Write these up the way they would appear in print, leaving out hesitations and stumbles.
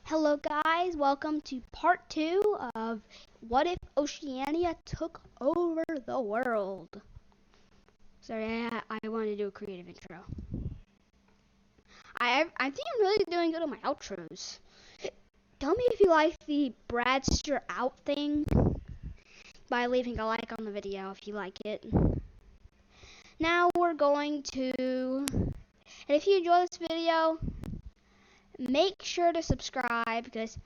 Hello guys, welcome to part 2 of What If Oceania Took Over the World. Sorry, I wanted to do a creative intro. I think I'm really doing good on my outros. Tell me if you like the Bradster out thing by leaving a like on the video if you like it. Now we're going to, and if you enjoy this video, make sure to subscribe because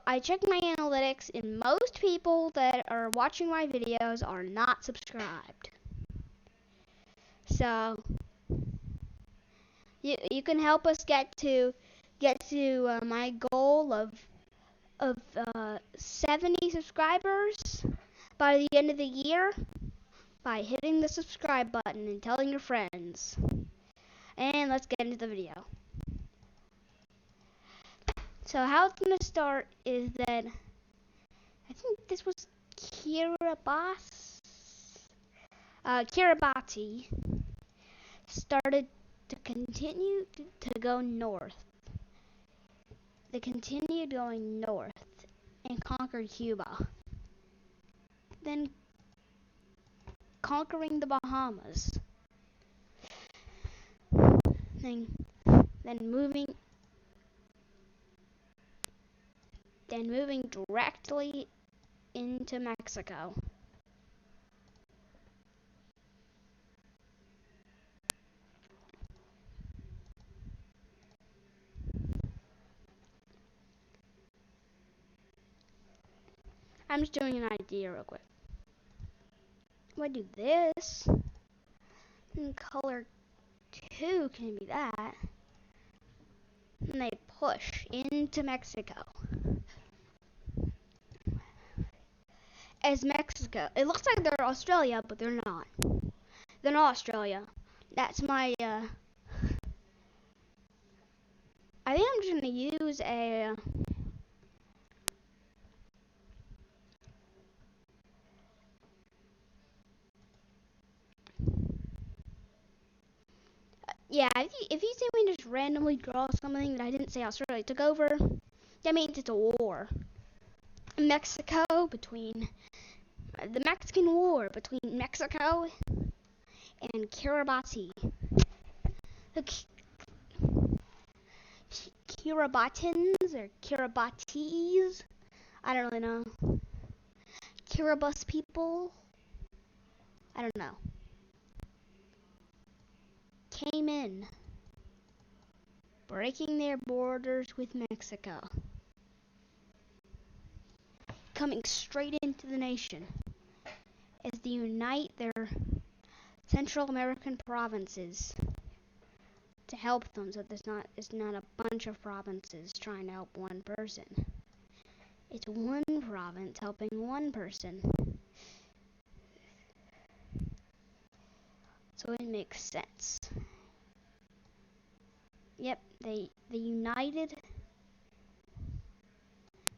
I check my analytics and most people that are watching my videos are not subscribed. So you can help us get to my goal of 70 subscribers by the end of the year by hitting the subscribe button and telling your friends. And let's get into the video. So how it's going to start is that I think this was Kiribati started to continue to go north. They continued going north and conquered Cuba. Then conquering the Bahamas. Then moving directly into Mexico. I'm just doing an idea real quick. If I do this, then color 2 can be that. And they push into Mexico. As Mexico, it looks like they're Australia, but they're not. They're not Australia. That's my, I think I'm just gonna use a, yeah, if you see me just randomly draw something that I didn't say Australia took over, that means it's a war. Mexico between, the Mexican War between Mexico and Kiribati. The Kiribatins or Kiribatis, I don't really know. Kiribati people, I don't know, came in, breaking their borders with Mexico, coming straight into the nation as they unite their Central American provinces to help them, so it's not a bunch of provinces trying to help one person. It's one province helping one person. So it makes sense. Yep, they united.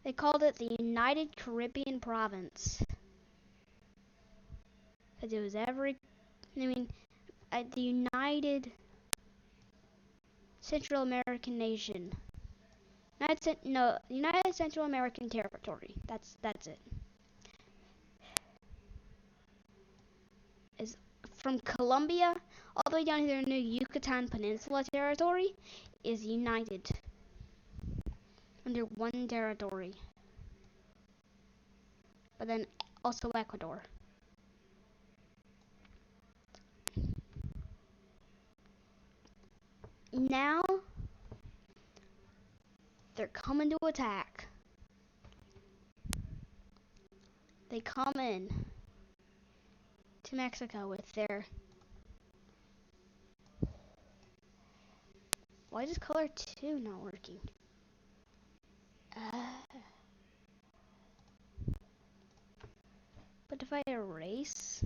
They called it the United Caribbean Province. Because it was the United Central American Nation. United Central American Territory. That's it. Is from Colombia all the way down here in the Yucatan Peninsula territory is united under one territory. But then also Ecuador. Now they're coming to attack. They come in to Mexico with their... Why is color 2 not working? But if I erase...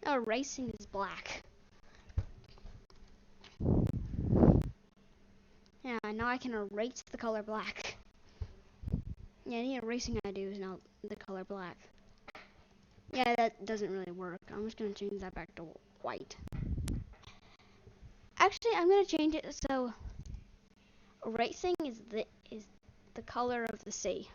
No, erasing is black. Yeah, now I can erase the color black. Yeah, any erasing I do is now the color black. Yeah, that doesn't really work. I'm just gonna change that back to white. Actually, I'm gonna change it so Racing is the color of the sea.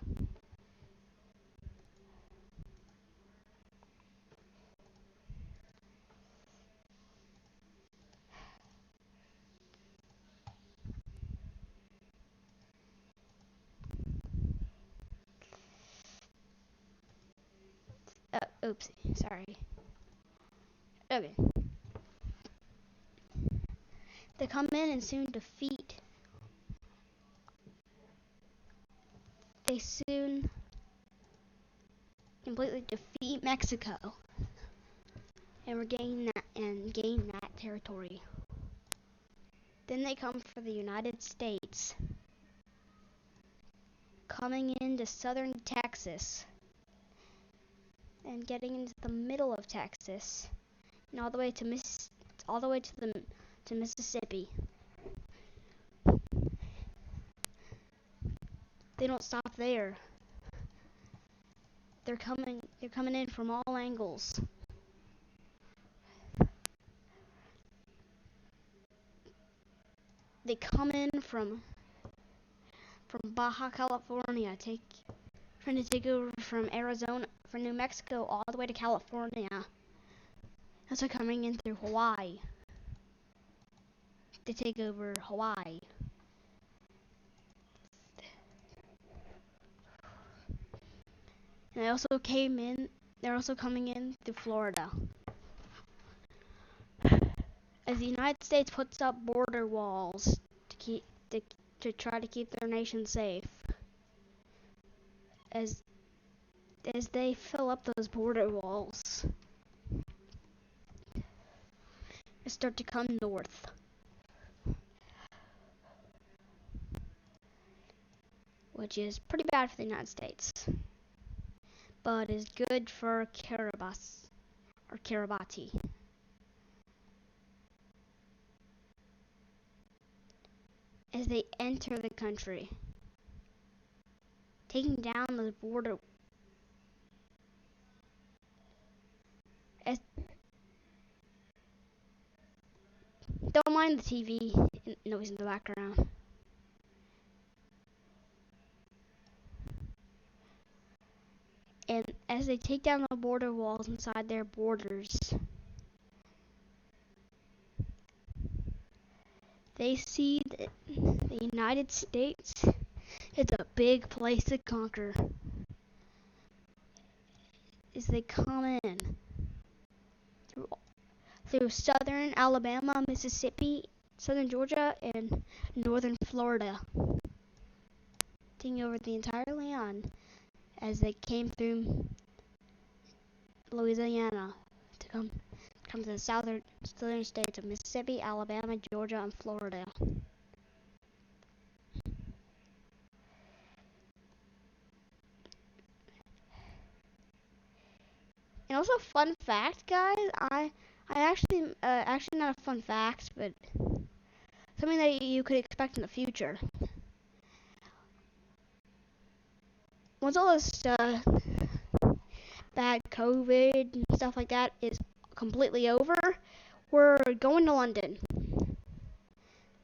Oops, sorry. Okay. They come in and they soon completely defeat Mexico and gain that territory. Then they come for the United States, coming into southern Texas and getting into the middle of Texas and all the way to Mississippi. They don't stop there. They're coming in from all angles. They come in from Baja California, trying to take over from Arizona, from New Mexico all the way to California. Also coming in through Hawaii to take over Hawaii. And they're also coming in through Florida. As the United States puts up border walls to try to keep their nation safe. As they fill up those border walls, they start to come north. Which is pretty bad for the United States, but is good for Kiribati. As they enter the country, taking down the border. Don't mind the TV noise in the background. And as they take down the border walls inside their borders, they see that the United States is a big place to conquer. As they come in through southern Alabama, Mississippi, southern Georgia, and northern Florida, taking over the entire land as they came through Louisiana to come to the southern states of Mississippi, Alabama, Georgia, and Florida. And also, fun fact, guys, I actually not a fun fact, but something that you could expect in the future. Once all this bad COVID and stuff like that is completely over, we're going to London.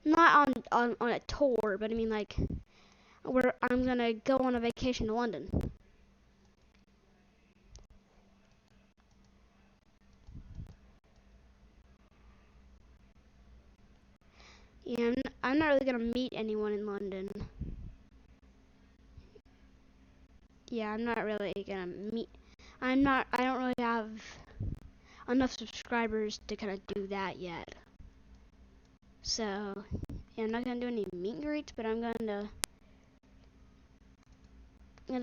Not on a tour, but I mean like I'm gonna go on a vacation to London. Yeah, I'm not really gonna meet anyone in London. Yeah, I'm not really gonna meet. I don't really have enough subscribers to kind of do that yet. So, yeah, I'm not gonna do any meet and greets, but I'm gonna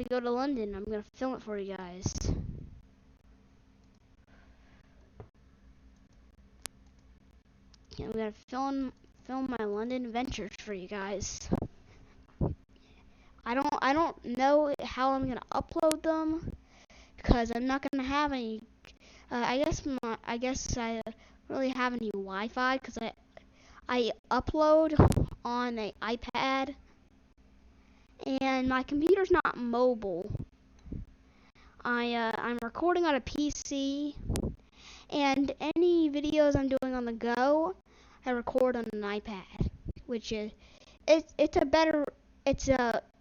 go to London. I'm gonna film it for you guys. Yeah, I'm gonna film my London adventures for you guys. I don't know how I'm gonna upload them because I'm not gonna have any. I guess I don't really have any Wi-Fi because I upload on an iPad and my computer's not mobile. I'm recording on a PC, and any videos I'm doing on the go, I record on an iPad, which is it's a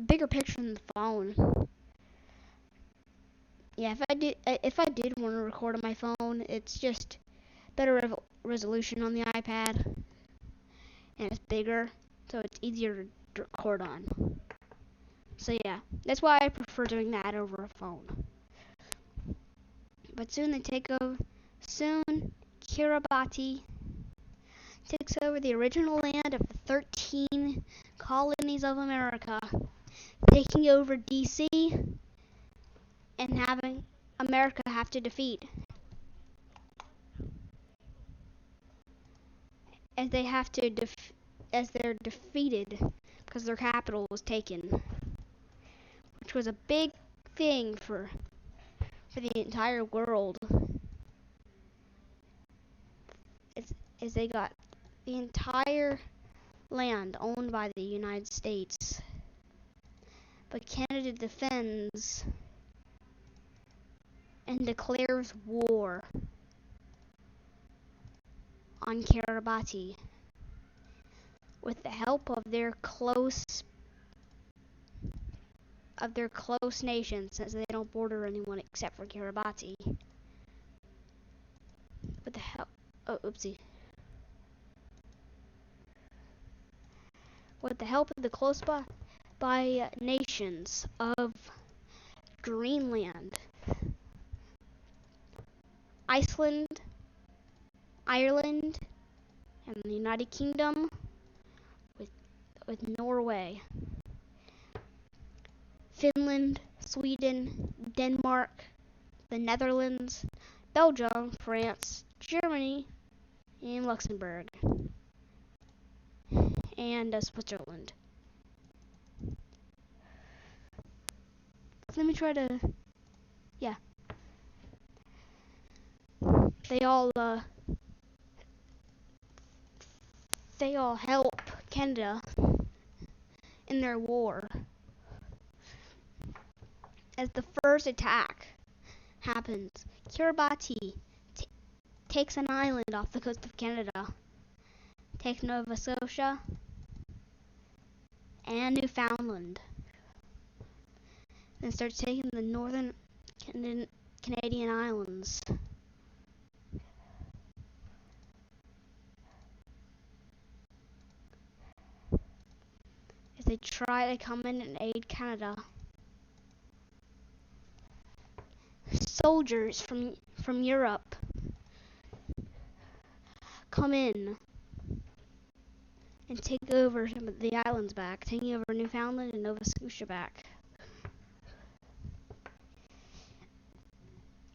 bigger picture than the phone. Yeah, if I did want to record on my phone, it's just better resolution on the iPad, and it's bigger, so it's easier to record on. So yeah, that's why I prefer doing that over a phone. But soon Kiribati takes over the original land of the 13 colonies of America, taking over DC and having America have to defeat. As they're defeated because their capital was taken, which was a big thing for the entire world. As they got the entire land owned by the United States. But Canada defends and declares war on Kiribati with the help of their close nations, since they don't border anyone except for Kiribati. With the help with the help of the close by nations of Greenland, Iceland, Ireland, and the United Kingdom, with Norway, Finland, Sweden, Denmark, the Netherlands, Belgium, France, Germany, and Luxembourg, and Switzerland. Let me try to, yeah. They all help Canada in their war. As the first attack happens, Kiribati takes an island off the coast of Canada, takes Nova Scotia and Newfoundland, then starts taking the northern Canadian islands. As they try to come in and aid Canada. Soldiers from Europe come in and take over some of the islands back, taking over Newfoundland and Nova Scotia back.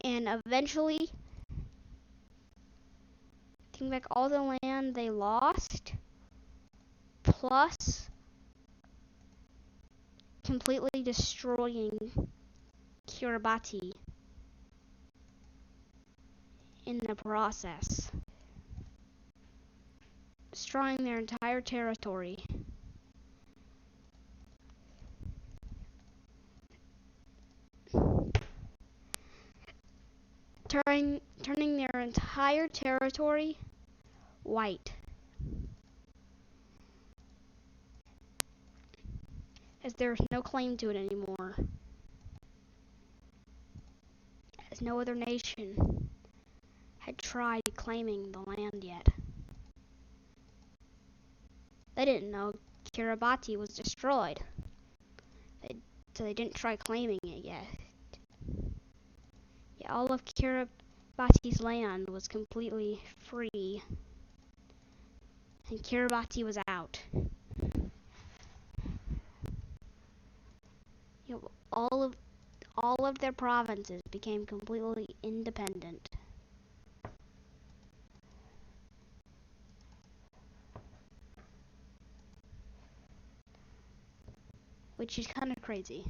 And eventually taking back all the land they lost, plus completely destroying Kiribati in the process, destroying their entire territory. Turning their entire territory white. As there's no claim to it anymore. As no other nation had tried claiming the land yet. They didn't know Kiribati was destroyed. So they didn't try claiming it yet. Yeah, all of Kiribati's land was completely free. And Kiribati was out. You know, all of their provinces became completely independent. Which is kind of crazy.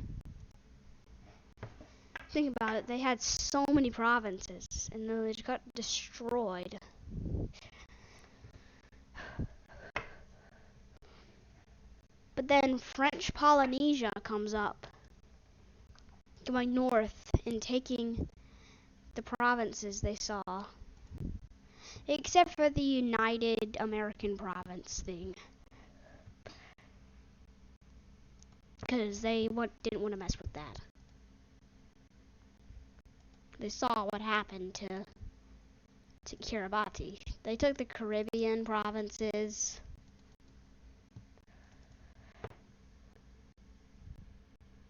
Think about it, they had so many provinces, and then they just got destroyed. But then French Polynesia comes up, going north and taking the provinces they saw. Except for the United American Province thing. because they didn't want to mess with that. They saw what happened to Kiribati. They took the Caribbean provinces.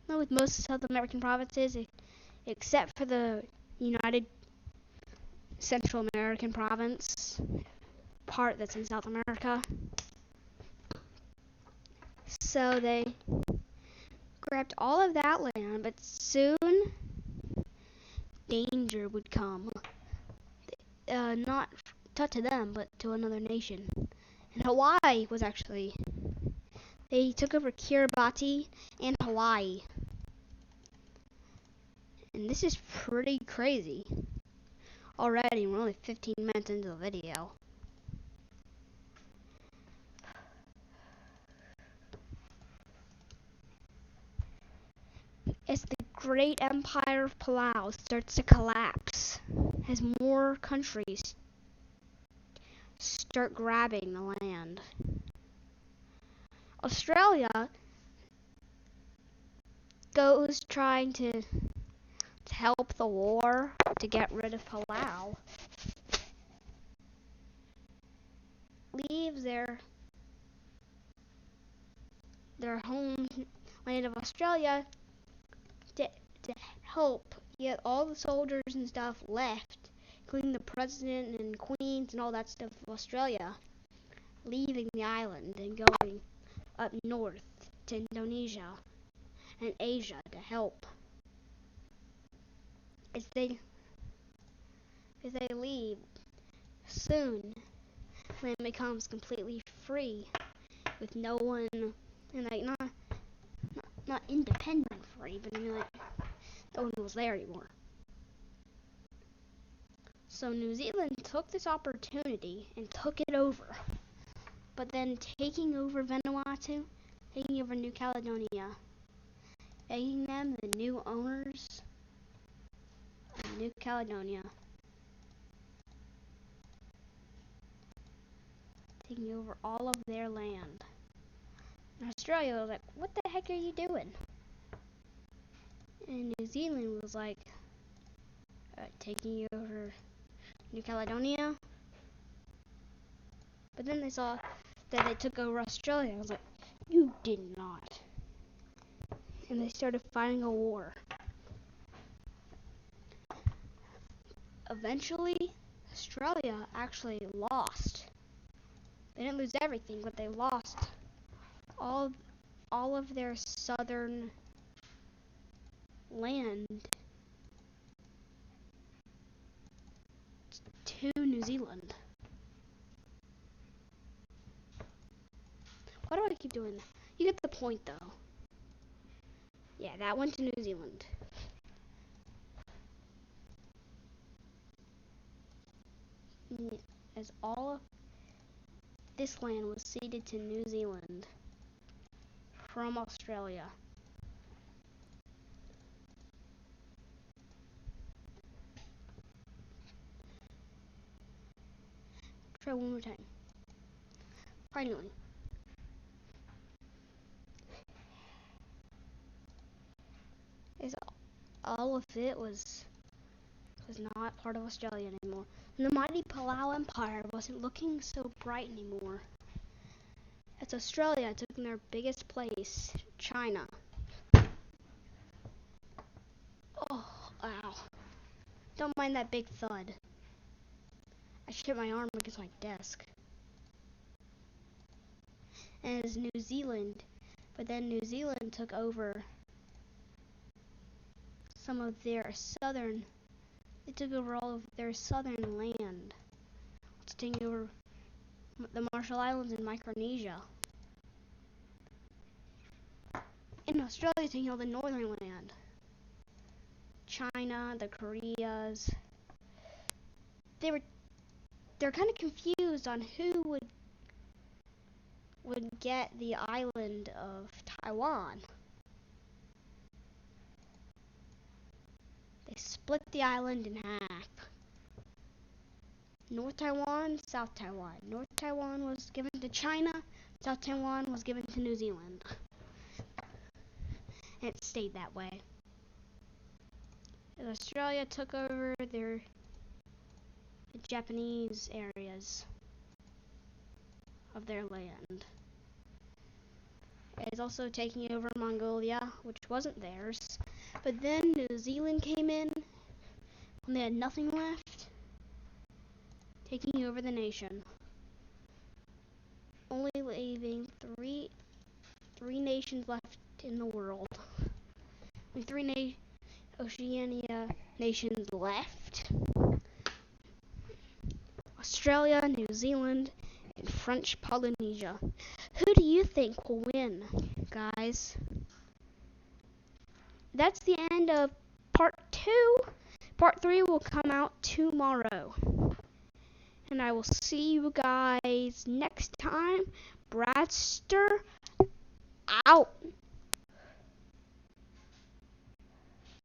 Not with most South American provinces, except for the United Central American province, part that's in South America. So they grabbed all of that land, but soon danger would come. Not to them, but to another nation. And Hawaii was actually, they took over Kiribati and Hawaii. And this is pretty crazy. Already, we're only 15 minutes into the video. As the great empire of Palau starts to collapse, as more countries start grabbing the land. Australia goes trying to help the war to get rid of Palau. Leaves their homeland of Australia to help get all the soldiers and stuff left, including the president and queens and all that stuff of Australia, leaving the island and going up north to Indonesia and Asia to help. As they leave, soon land becomes completely free, with no one, and like not independent free, but I mean like no one was there anymore. So New Zealand took this opportunity and took it over. But then taking over Vanuatu, taking over New Caledonia, making them the new owners of New Caledonia, taking over all of their land. And Australia was like, what the heck are you doing? And New Zealand was like, taking over New Caledonia. But then they saw that they took over Australia. I was like, you did not. And they started fighting a war. Eventually, Australia actually lost. They didn't lose everything, but they lost all of their southern land to New Zealand. Why do I keep doing that? You get the point, though. Yeah, that went to New Zealand. As all of this land was ceded to New Zealand from Australia. Try one more time. Finally. All of it was not part of Australia anymore. And the mighty Palau Empire wasn't looking so bright anymore, as Australia took their biggest place, China. Oh, ow. Don't mind that big thud. I hit my arm against my desk. And it's New Zealand, but then New Zealand took over some of their southern, they took over all of their southern land. It's taking over the Marshall Islands and Micronesia. And Australia taking all the northern land. China, the Koreas. They're kind of confused on who would get the island of Taiwan. They split the island in half. North Taiwan, South Taiwan. North Taiwan was given to China, South Taiwan was given to New Zealand. and it stayed that way. And Australia took over the Japanese areas of their land. It is also taking over Mongolia, which wasn't theirs. But then New Zealand came in when they had nothing left, taking over the nation. Only leaving three nations left in the world. Three Oceania nations left. Australia, New Zealand, and French Polynesia. Who do you think will win, guys? That's the end of part 2. Part 3 will come out tomorrow. And I will see you guys next time. Bradster out.